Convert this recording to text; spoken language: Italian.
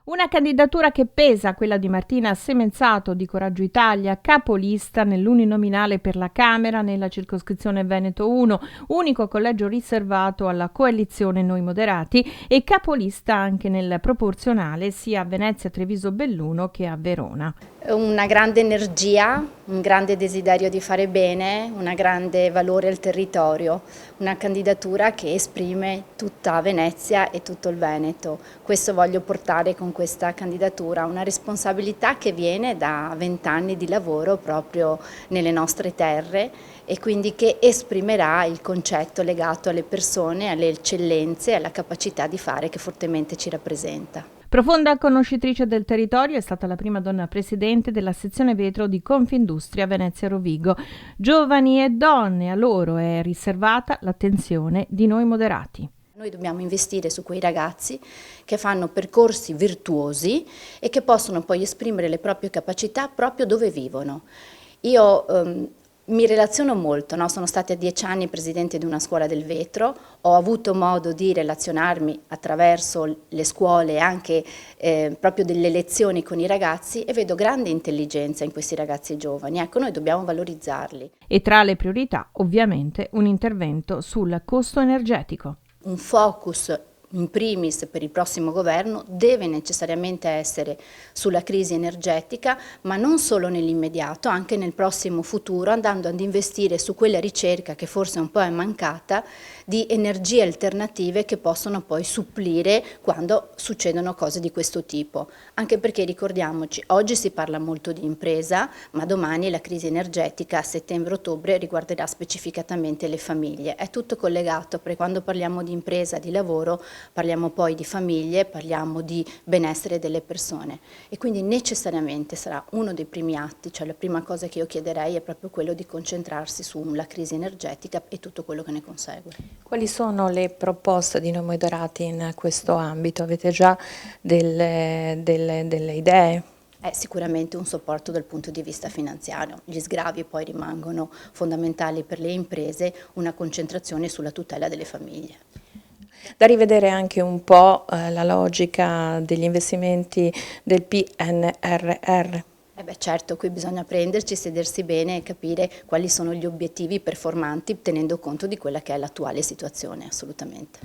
Una candidatura che pesa, quella di Martina Semenzato di Coraggio Italia, capolista nell'uninominale per la Camera nella circoscrizione Veneto 1, unico collegio riservato alla coalizione Noi Moderati, e capolista anche nel proporzionale sia a Venezia Treviso Belluno che a Verona. Una grande energia, un grande desiderio di fare bene, un grande valore al territorio, una candidatura che esprime tutta Venezia e tutto il Veneto. Questo voglio portare con questa candidatura, una responsabilità che viene da 20 anni di lavoro proprio nelle nostre terre e quindi che esprimerà il concetto legato alle persone, alle eccellenze e alla capacità di fare che fortemente ci rappresenta. Profonda conoscitrice del territorio, è stata la prima donna presidente della sezione vetro di Confindustria Venezia Rovigo. Giovani e donne, a loro è riservata l'attenzione di Noi Moderati. Noi dobbiamo investire su quei ragazzi che fanno percorsi virtuosi e che possono poi esprimere le proprie capacità proprio dove vivono. Io mi relaziono molto, no? Sono stata 10 anni presidente di una scuola del vetro, ho avuto modo di relazionarmi attraverso le scuole e anche proprio delle lezioni con i ragazzi e vedo grande intelligenza in questi ragazzi giovani. Ecco, noi dobbiamo valorizzarli. E tra le priorità, ovviamente, un intervento sul costo energetico. Un focus in primis per il prossimo governo deve necessariamente essere sulla crisi energetica, ma non solo nell'immediato, anche nel prossimo futuro, andando ad investire su quella ricerca che forse un po' è mancata di energie alternative che possono poi supplire quando succedono cose di questo tipo. Anche perché ricordiamoci, oggi si parla molto di impresa, ma domani la crisi energetica a settembre-ottobre riguarderà specificatamente le famiglie. È tutto collegato, perché quando parliamo di impresa, di lavoro, parliamo poi di famiglie, parliamo di benessere delle persone e quindi necessariamente sarà uno dei primi atti, cioè la prima cosa che io chiederei è proprio quello di concentrarsi sulla crisi energetica e tutto quello che ne consegue. Quali sono le proposte di Noi Moderati in questo ambito? Avete già delle idee? È sicuramente un supporto dal punto di vista finanziario, gli sgravi poi rimangono fondamentali per le imprese, una concentrazione sulla tutela delle famiglie. Da rivedere anche un po' la logica degli investimenti del PNRR. Certo, qui bisogna prenderci, sedersi bene e capire quali sono gli obiettivi performanti tenendo conto di quella che è l'attuale situazione, assolutamente.